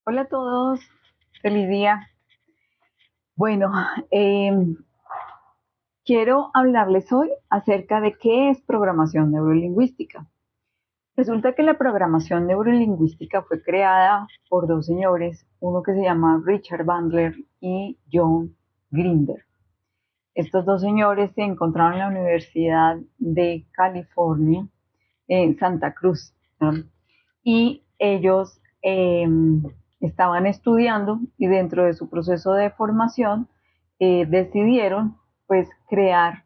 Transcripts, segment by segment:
Hola a todos, feliz día. Bueno, eh, quiero hablarles hoy acerca de qué es programación neurolingüística. Resulta que la programación neurolingüística fue creada por dos señores, uno que se llama Richard Bandler y John Grinder. Estos dos señores se encontraron en la Universidad de California, en Santa Cruz, ¿no? Y ellos estaban estudiando y dentro de su proceso de formación decidieron pues crear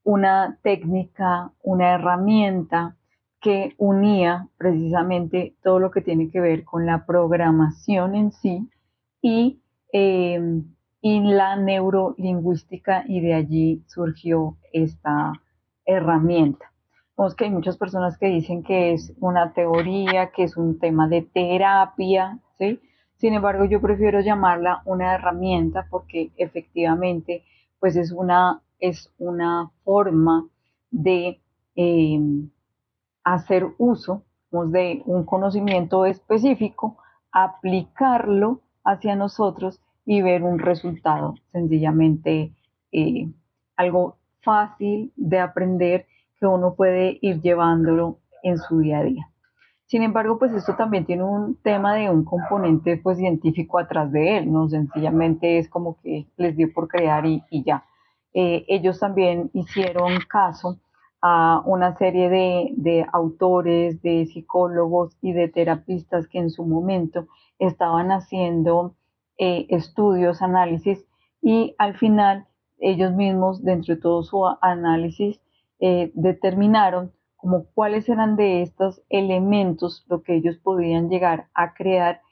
una técnica, una herramienta que unía precisamente todo lo que tiene que ver con la programación en sí y, eh, y la neurolingüística, y de allí surgió esta herramienta. Vemos que hay muchas personas que dicen que es una teoría, que es un tema de terapia, ¿sí? Sin embargo, yo prefiero llamarla una herramienta porque efectivamente pues es una forma de eh, hacer uso de un conocimiento específico, aplicarlo hacia nosotros y ver un resultado sencillamente eh, algo fácil de aprender que uno puede ir llevándolo en su día a día. Sin embargo, pues esto también tiene un tema de un componente pues científico atrás de él, no sencillamente es como que les dio por crear y ya. Ellos también hicieron caso a una serie de autores, de psicólogos y de terapistas que en su momento estaban haciendo estudios, análisis, y al final ellos mismos, dentro de todo su análisis, determinaron como cuáles eran de estos elementos lo que ellos podían llegar a crear,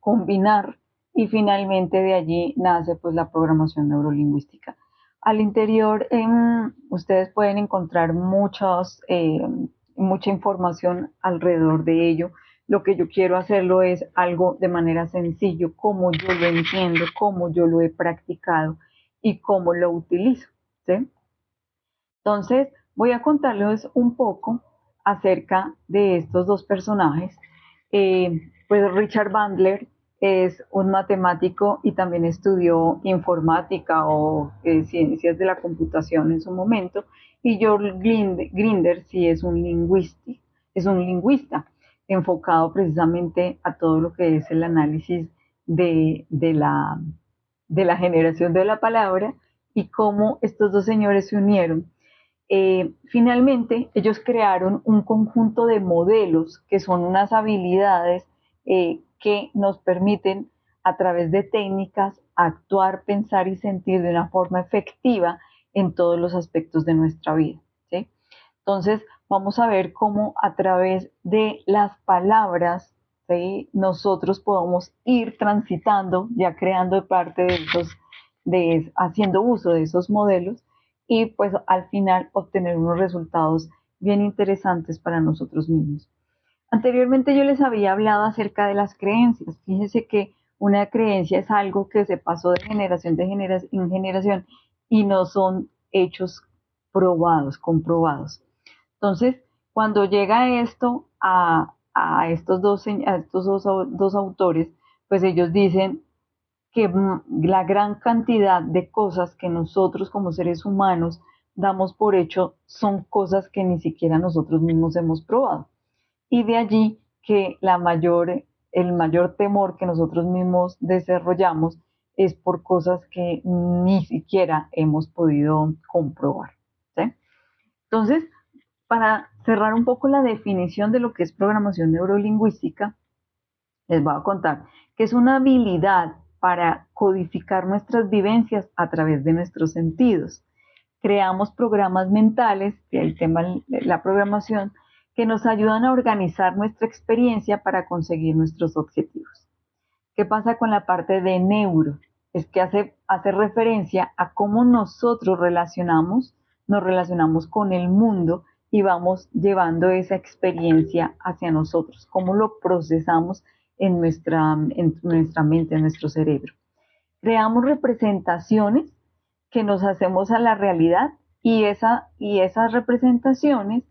combinar, y finalmente de allí nace pues la programación neurolingüística. Al interior ustedes pueden encontrar mucha información alrededor de ello. Lo que yo quiero hacerlo es algo de manera sencillo, como yo lo entiendo, como yo lo he practicado y cómo lo utilizo, ¿sí? Entonces, voy a contarles un poco acerca de estos dos personajes. Pues Richard Bandler es un matemático y también estudió informática o ciencias de la computación en su momento, y George Grinder sí es un lingüista enfocado precisamente a todo lo que es el análisis de la generación de la palabra y cómo estos dos señores se unieron. Finalmente, ellos crearon un conjunto de modelos que son unas habilidades que nos permiten, a través de técnicas, actuar, pensar y sentir de una forma efectiva en todos los aspectos de nuestra vida, ¿sí? Entonces, vamos a ver cómo a través de las palabras, ¿sí?, nosotros podemos ir transitando, ya creando parte de haciendo uso de esos modelos, y pues al final obtener unos resultados bien interesantes para nosotros mismos. Anteriormente yo les había hablado acerca de las creencias. Fíjense que una creencia es algo que se pasó de generación en generación y no son hechos probados, comprobados. Entonces, cuando llega esto a estos dos autores, pues ellos dicen que la gran cantidad de cosas que nosotros como seres humanos damos por hecho son cosas que ni siquiera nosotros mismos hemos probado. Y de allí que el mayor temor que nosotros mismos desarrollamos es por cosas que ni siquiera hemos podido comprobar, ¿sí? Entonces, para cerrar un poco la definición de lo que es programación neurolingüística, les voy a contar que es una habilidad para codificar nuestras vivencias a través de nuestros sentidos. Creamos programas mentales, que el tema de la programación, que nos ayudan a organizar nuestra experiencia para conseguir nuestros objetivos. ¿Qué pasa con la parte de neuro? Es que hace referencia a cómo nosotros nos relacionamos con el mundo y vamos llevando esa experiencia hacia nosotros, cómo lo procesamos en nuestra mente, en nuestro cerebro. Creamos representaciones que nos hacemos a la realidad, y esas representaciones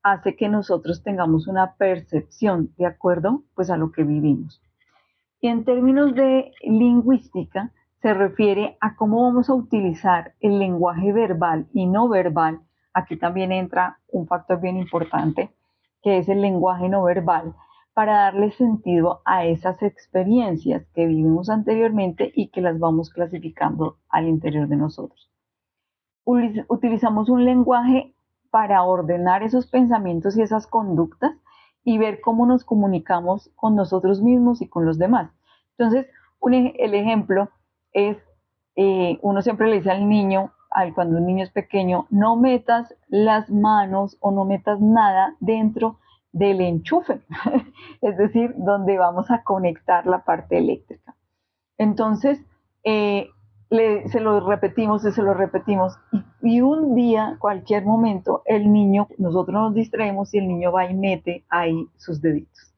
hace que nosotros tengamos una percepción de acuerdo pues a lo que vivimos. Y en términos de lingüística, se refiere a cómo vamos a utilizar el lenguaje verbal y no verbal. Aquí también entra un factor bien importante, que es el lenguaje no verbal, para darle sentido a esas experiencias que vivimos anteriormente y que las vamos clasificando al interior de nosotros. Utilizamos un lenguaje para ordenar esos pensamientos y esas conductas y ver cómo nos comunicamos con nosotros mismos y con los demás. Entonces, el ejemplo es, uno siempre le dice al niño, cuando un niño es pequeño, no metas las manos o no metas nada dentro del enchufe, es decir, donde vamos a conectar la parte eléctrica. Entonces, se lo repetimos y se lo repetimos. Y un día, cualquier momento, el niño, nosotros nos distraemos y el niño va y mete ahí sus deditos.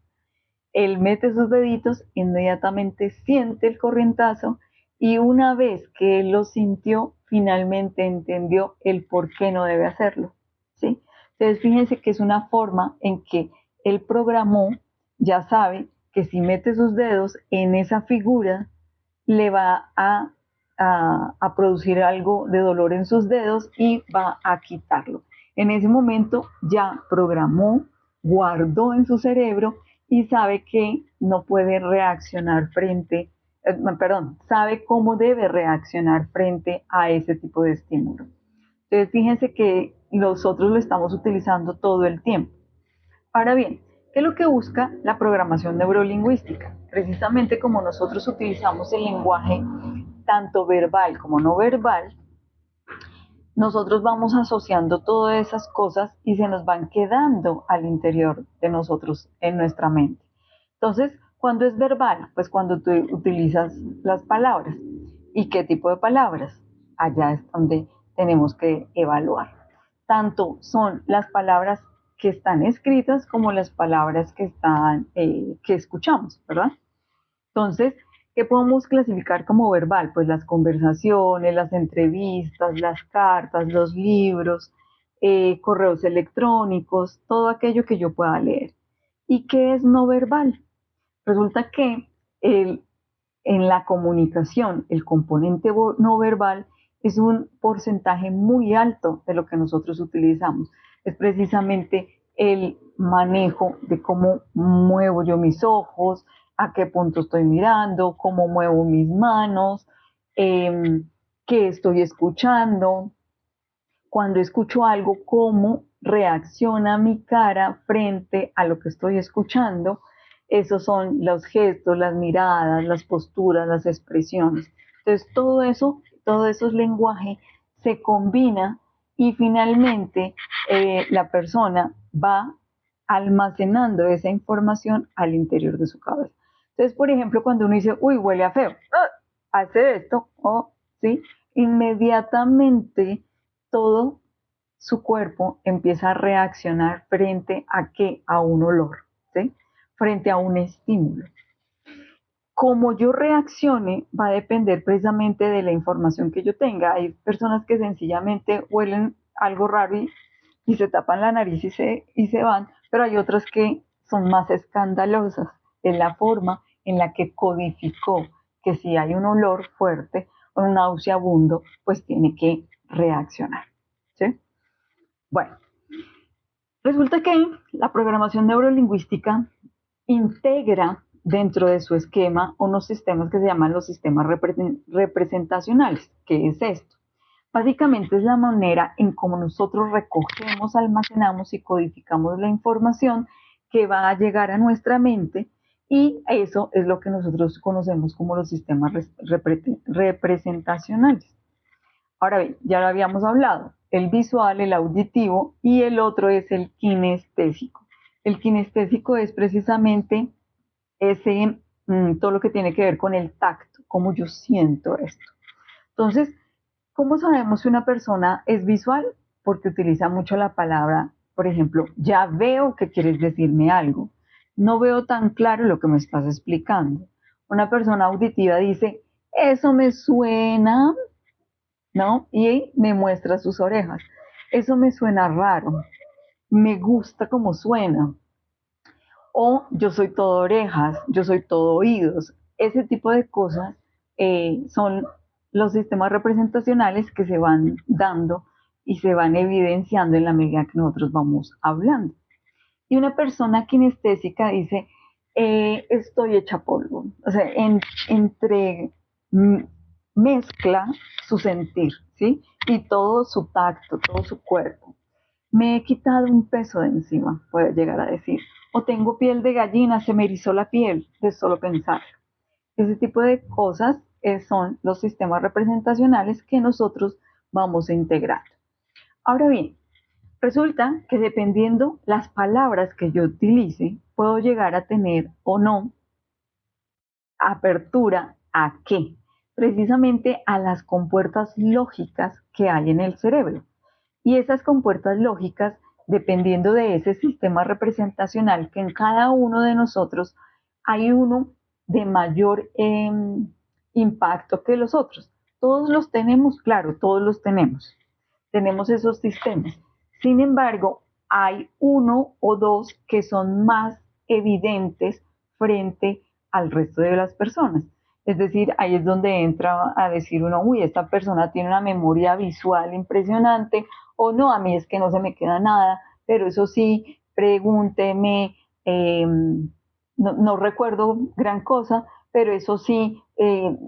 Él mete sus deditos, inmediatamente siente el corrientazo y una vez que él lo sintió, finalmente entendió el por qué no debe hacerlo. ¿Sí? Entonces, fíjense que es una forma en que él programó, ya sabe que si mete sus dedos en esa figura, le va a producir algo de dolor en sus dedos y va a quitarlo. En ese momento ya programó, guardó en su cerebro y sabe que no puede reaccionar sabe cómo debe reaccionar frente a ese tipo de estímulo. Entonces, fíjense que nosotros lo estamos utilizando todo el tiempo. Ahora bien, ¿qué es lo que busca la programación neurolingüística? Precisamente como nosotros utilizamos el lenguaje tanto verbal como no verbal, nosotros vamos asociando todas esas cosas y se nos van quedando al interior de nosotros, en nuestra mente. Entonces, ¿cuándo es verbal? Pues cuando tú utilizas las palabras. ¿Y qué tipo de palabras? Allá es donde tenemos que evaluar. Tanto son las palabras que están escritas como las palabras que escuchamos, ¿verdad? Entonces, ¿qué podemos clasificar como verbal? Pues las conversaciones, las entrevistas, las cartas, los libros, correos electrónicos, todo aquello que yo pueda leer. ¿Y qué es no verbal? Resulta que en la comunicación, el componente no verbal es un porcentaje muy alto de lo que nosotros utilizamos. Es precisamente el manejo de cómo muevo yo mis ojos, a qué punto estoy mirando, cómo muevo mis manos, qué estoy escuchando, cuando escucho algo, cómo reacciona mi cara frente a lo que estoy escuchando. Esos son los gestos, las miradas, las posturas, las expresiones. Entonces, todo eso es lenguaje, se combina y finalmente la persona va almacenando esa información al interior de su cabeza. Entonces, por ejemplo, cuando uno dice, uy, huele a feo, hace esto, ¿sí? Inmediatamente todo su cuerpo empieza a reaccionar frente a qué, a un olor, ¿sí? Frente a un estímulo. Como yo reaccione va a depender precisamente de la información que yo tenga. Hay personas que sencillamente huelen algo raro y se tapan la nariz y se van, pero hay otras que son más escandalosas en la forma en la que codificó que si hay un olor fuerte o un nauseabundo, pues tiene que reaccionar, ¿sí? Bueno, resulta que la programación neurolingüística integra dentro de su esquema unos sistemas que se llaman los sistemas representacionales. ¿Qué es esto? Básicamente es la manera en cómo nosotros recogemos, almacenamos y codificamos la información que va a llegar a nuestra mente y eso es lo que nosotros conocemos como los sistemas representacionales. Ahora bien, ya lo habíamos hablado, el visual, el auditivo y el otro es el kinestésico. El kinestésico es precisamente todo lo que tiene que ver con el tacto, cómo yo siento esto. Entonces, ¿cómo sabemos si una persona es visual? Porque utiliza mucho la palabra, por ejemplo, ya veo que quieres decirme algo. No veo tan claro lo que me estás explicando. Una persona auditiva dice, eso me suena, ¿no? Y me muestra sus orejas. Eso me suena raro. Me gusta cómo suena. O yo soy todo orejas, yo soy todo oídos. ese tipo de cosas son los sistemas representacionales que se van dando y se van evidenciando en la medida que nosotros vamos hablando. Y una persona kinestésica dice, estoy hecha polvo. O sea, entre mezcla su sentir, ¿sí? Y todo su tacto, todo su cuerpo. Me he quitado un peso de encima, puede llegar a decir. O tengo piel de gallina, se me erizó la piel de solo pensar. Ese tipo de cosas son los sistemas representacionales que nosotros vamos a integrar. Ahora bien, resulta que dependiendo las palabras que yo utilice, puedo llegar a tener o no apertura a qué, precisamente a las compuertas lógicas que hay en el cerebro. Y esas compuertas lógicas, dependiendo de ese sistema representacional que en cada uno de nosotros hay uno de mayor impacto que los otros. Todos los tenemos, claro, todos los tenemos. Tenemos esos sistemas. Sin embargo, hay uno o dos que son más evidentes frente al resto de las personas. Es decir, ahí es donde entra a decir uno, uy, esta persona tiene una memoria visual impresionante, o no, a mí es que no se me queda nada, pero eso sí, pregúnteme, no recuerdo gran cosa, pero eso sí,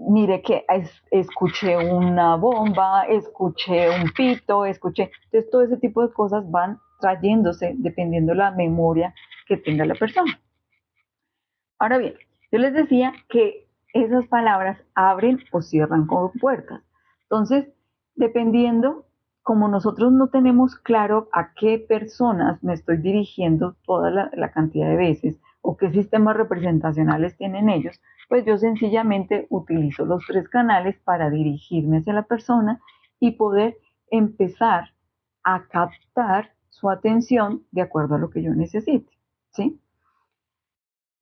mire que escuché una bomba, escuché un pito, escuché, entonces todo ese tipo de cosas van trayéndose dependiendo la memoria que tenga la persona. Ahora bien, yo les decía que esas palabras abren o cierran como puertas. Entonces, dependiendo, como nosotros no tenemos claro a qué personas me estoy dirigiendo toda la cantidad de veces o qué sistemas representacionales tienen ellos, pues yo sencillamente utilizo los tres canales para dirigirme hacia la persona y poder empezar a captar su atención de acuerdo a lo que yo necesite, ¿sí?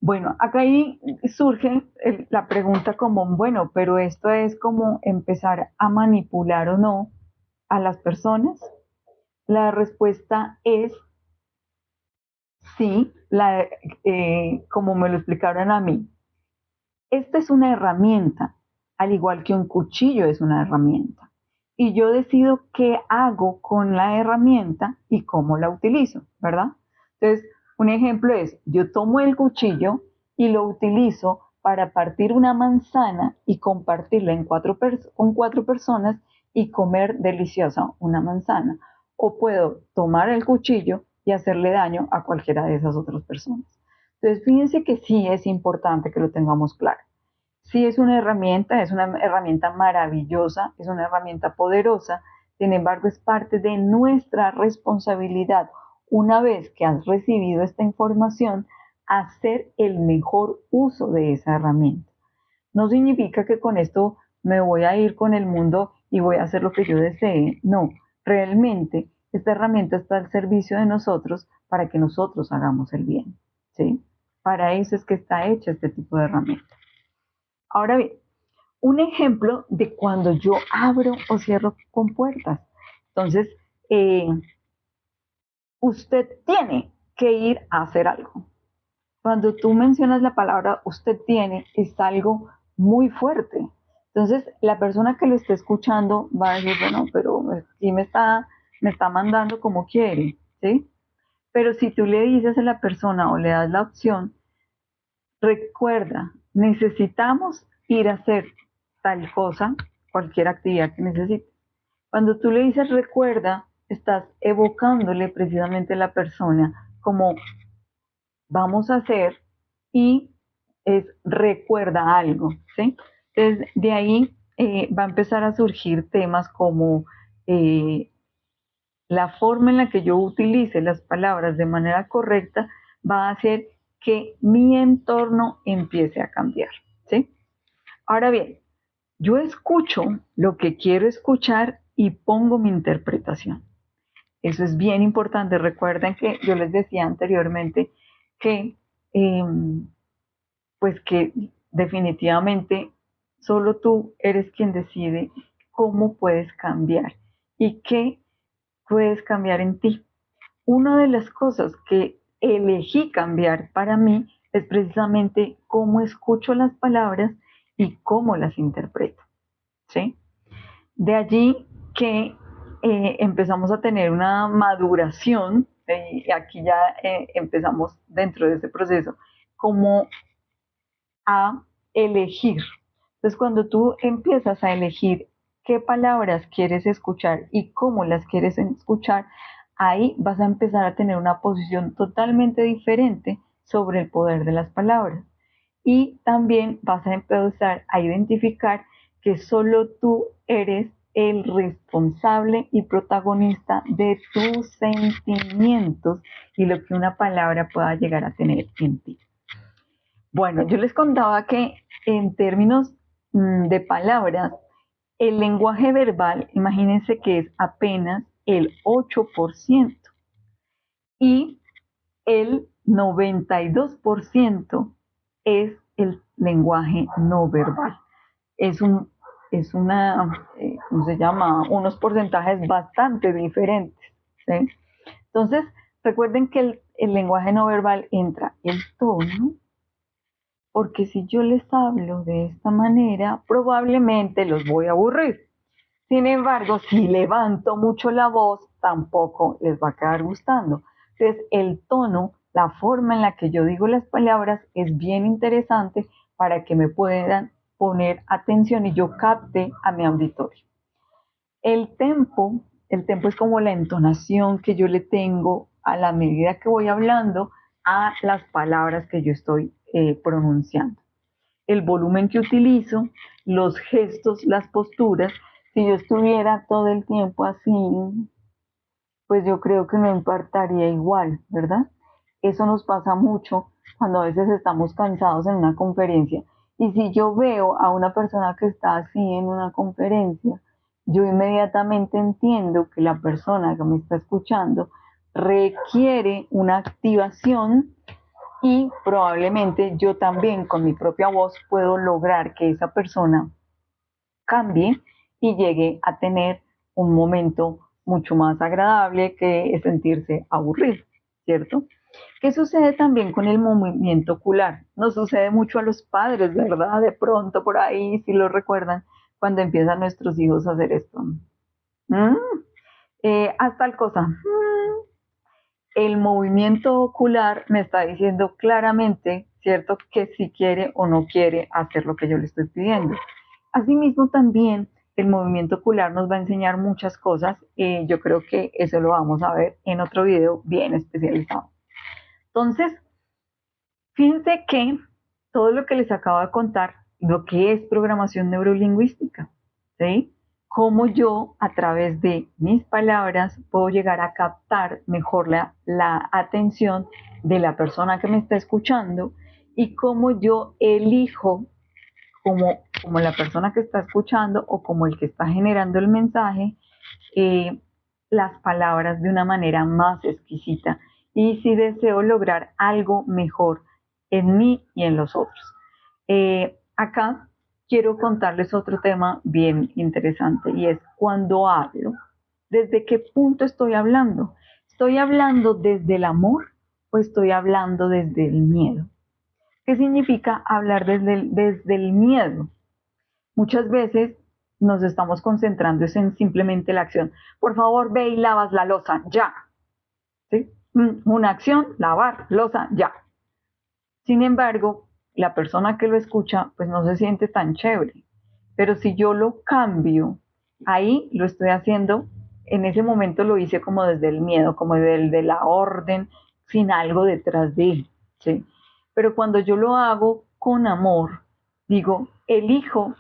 Bueno, acá ahí surge la pregunta como, bueno, pero esto es como empezar a manipular o no a las personas. La respuesta es sí, como me lo explicaron a mí. Esta es una herramienta, al igual que un cuchillo es una herramienta. Y yo decido qué hago con la herramienta y cómo la utilizo, ¿verdad? Entonces, un ejemplo es, yo tomo el cuchillo y lo utilizo para partir una manzana y compartirla con cuatro personas y comer deliciosa una manzana. O puedo tomar el cuchillo y hacerle daño a cualquiera de esas otras personas. Entonces, fíjense que sí es importante que lo tengamos claro. Sí es una herramienta maravillosa, es una herramienta poderosa, sin embargo es parte de nuestra responsabilidad, una vez que has recibido esta información, hacer el mejor uso de esa herramienta. No significa que con esto me voy a ir con el mundo y voy a hacer lo que yo desee, no, realmente esta herramienta está al servicio de nosotros para que nosotros hagamos el bien, ¿sí? Para eso es que está hecha este tipo de herramienta. Ahora bien, un ejemplo de cuando yo abro o cierro con puertas. Entonces, eh, usted tiene que ir a hacer algo. Cuando tú mencionas la palabra usted tiene, es algo muy fuerte. Entonces, la persona que lo esté escuchando va a decir, bueno, pero aquí me está mandando como quiere, ¿sí? Pero si tú le dices a la persona o le das la opción, recuerda, necesitamos ir a hacer tal cosa, cualquier actividad que necesites. Cuando tú le dices recuerda, estás evocándole precisamente a la persona como vamos a hacer y es recuerda algo, ¿sí? Entonces, de ahí va a empezar a surgir temas como eh, la forma en la que yo utilice las palabras de manera correcta va a hacer que mi entorno empiece a cambiar, ¿sí? Ahora bien, yo escucho lo que quiero escuchar y pongo mi interpretación. Eso es bien importante. Recuerden que yo les decía anteriormente que, eh, pues que definitivamente solo tú eres quien decide cómo puedes cambiar y qué puedes cambiar en ti. Una de las cosas que elegí cambiar para mí es precisamente cómo escucho las palabras y cómo las interpreto, ¿sí? De allí que empezamos a tener una maduración, y aquí ya empezamos dentro de ese proceso, como a elegir. Entonces, cuando tú empiezas a elegir qué palabras quieres escuchar y cómo las quieres escuchar, ahí vas a empezar a tener una posición totalmente diferente sobre el poder de las palabras. Y también vas a empezar a identificar que solo tú eres el responsable y protagonista de tus sentimientos y lo que una palabra pueda llegar a tener en ti. Bueno, yo les contaba que en términos de palabras, el lenguaje verbal, imagínense que es apenas el 8% y el 92% es el lenguaje no verbal. Es una, ¿cómo se llama? Unos porcentajes bastante diferentes, ¿sí? Entonces, recuerden que el lenguaje no verbal entra el tono, porque si yo les hablo de esta manera, probablemente los voy a aburrir. Sin embargo, si levanto mucho la voz, tampoco les va a quedar gustando. Entonces, el tono, la forma en la que yo digo las palabras es bien interesante para que me puedan poner atención y yo capte a mi auditorio. El tempo es como la entonación que yo le tengo a la medida que voy hablando a las palabras que yo estoy pronunciando. El volumen que utilizo, los gestos, las posturas. Si yo estuviera todo el tiempo así, pues yo creo que no impactaría igual, ¿verdad? Eso nos pasa mucho cuando a veces estamos cansados en una conferencia. Y si yo veo a una persona que está así en una conferencia, yo inmediatamente entiendo que la persona que me está escuchando requiere una activación y probablemente yo también con mi propia voz puedo lograr que esa persona cambie y llegue a tener un momento mucho más agradable que sentirse aburrido, ¿cierto? ¿Qué sucede también con el movimiento ocular? Nos sucede mucho a los padres, ¿verdad? De pronto por ahí, si lo recuerdan, cuando empiezan nuestros hijos a hacer esto. Haz tal cosa. El movimiento ocular me está diciendo claramente, ¿cierto?, que si quiere o no quiere hacer lo que yo le estoy pidiendo. Asimismo, también el movimiento ocular nos va a enseñar muchas cosas. Yo creo que eso lo vamos a ver en otro video bien especializado. Entonces, fíjense que todo lo que les acabo de contar, lo que es programación neurolingüística, ¿sí? Cómo yo, a través de mis palabras, puedo llegar a captar mejor la atención de la persona que me está escuchando y cómo yo elijo como la persona que está escuchando o como el que está generando el mensaje, las palabras de una manera más exquisita y si deseo lograr algo mejor en mí y en los otros. Acá quiero contarles otro tema bien interesante y es cuando hablo, ¿desde qué punto estoy hablando? ¿Estoy hablando desde el amor o estoy hablando desde el miedo? ¿Qué significa hablar desde el miedo? Muchas veces nos estamos concentrando en simplemente la acción. Por favor, ve y lavas la loza, ya. ¿Sí? Una acción, lavar, loza, ya. Sin embargo, la persona que lo escucha, pues no se siente tan chévere. Pero si yo lo cambio, ahí lo estoy haciendo, en ese momento lo hice como desde el miedo, como desde la orden, sin algo detrás de él. ¿Sí? Pero cuando yo lo hago con amor, digo, elijo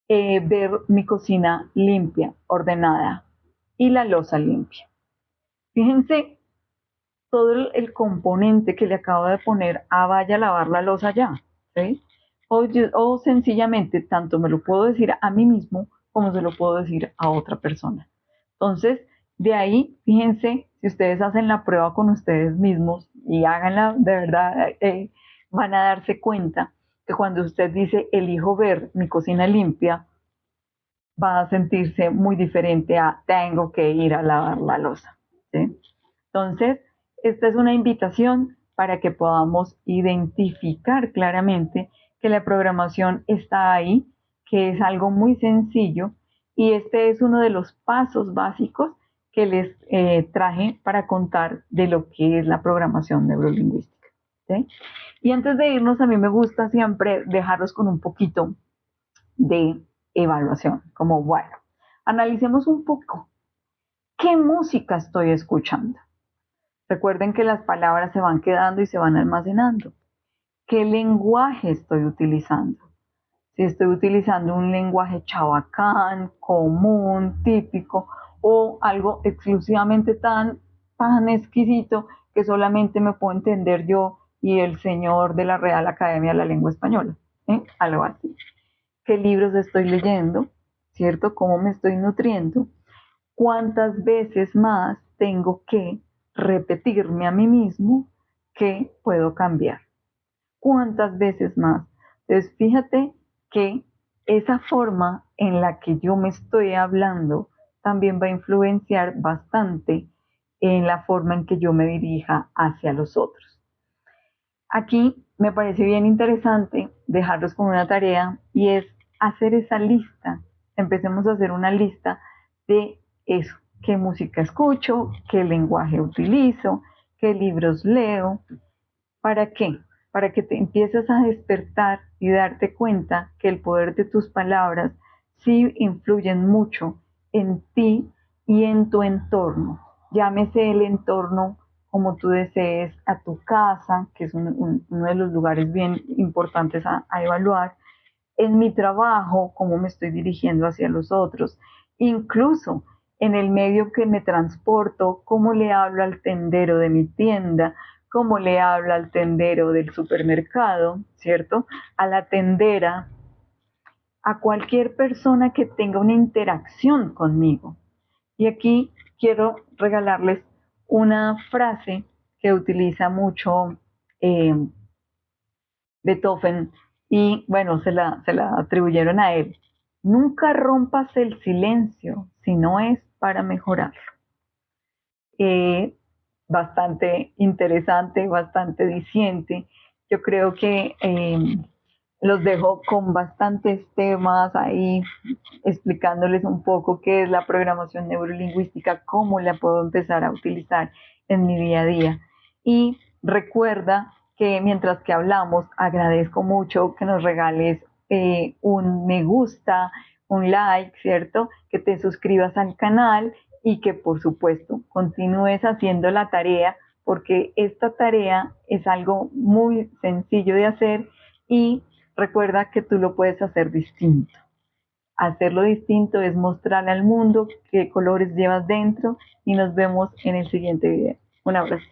ver mi cocina limpia, ordenada y la loza limpia. Fíjense todo el componente que le acabo de poner a vaya a lavar la loza ya, ¿sí? O sencillamente tanto me lo puedo decir a mí mismo como se lo puedo decir a otra persona. Entonces, de ahí, fíjense, si ustedes hacen la prueba con ustedes mismos y háganla, de verdad, van a darse cuenta que cuando usted dice elijo ver mi cocina limpia, va a sentirse muy diferente a tengo que ir a lavar la loza, ¿sí? Entonces, esta es una invitación para que podamos identificar claramente que la programación está ahí, que es algo muy sencillo y este es uno de los pasos básicos que les traje para contar de lo que es la programación neurolingüística. ¿Sí? Y antes de irnos, a mí me gusta siempre dejarlos con un poquito de evaluación, como bueno, analicemos un poco qué música estoy escuchando. Recuerden que las palabras se van quedando y se van almacenando. ¿Qué lenguaje estoy utilizando? Si estoy utilizando un lenguaje chabacán, común, típico, o algo exclusivamente tan exquisito que solamente me puedo entender yo y el señor de la Real Academia de la Lengua Española. Algo así. ¿Qué libros estoy leyendo? ¿Cierto? ¿Cómo me estoy nutriendo? ¿Cuántas veces más tengo que repetirme a mí mismo que puedo cambiar? ¿Cuántas veces más? Entonces, fíjate que esa forma en la que yo me estoy hablando también va a influenciar bastante en la forma en que yo me dirija hacia los otros. Aquí me parece bien interesante dejarlos con una tarea y es hacer esa lista. Empecemos a hacer una lista de eso, qué música escucho, qué lenguaje utilizo, qué libros leo. ¿Para qué? Para que te empieces a despertar y darte cuenta que el poder de tus palabras sí influyen mucho en ti y en tu entorno. Llámese el entorno como tú desees, a tu casa, que es uno de los lugares bien importantes a evaluar, en mi trabajo, cómo me estoy dirigiendo hacia los otros, incluso en el medio que me transporto, cómo le hablo al tendero de mi tienda, cómo le hablo al tendero del supermercado, ¿cierto? A la tendera, a cualquier persona que tenga una interacción conmigo. Y aquí quiero regalarles una frase que utiliza mucho eh, Beethoven y bueno, se la atribuyeron a él. Nunca rompas el silencio si no es para mejorarlo. Eh, Bastante interesante, bastante diciente. Yo creo que los dejo con bastantes temas ahí, explicándoles un poco qué es la programación neurolingüística, cómo la puedo empezar a utilizar en mi día a día. Y recuerda que mientras que hablamos, agradezco mucho que nos regales un me gusta, un like, ¿cierto? Que te suscribas al canal y que por supuesto continúes haciendo la tarea porque esta tarea es algo muy sencillo de hacer y recuerda que tú lo puedes hacer distinto. Hacerlo distinto es mostrarle al mundo qué colores llevas dentro y nos vemos en el siguiente video. Un abrazo.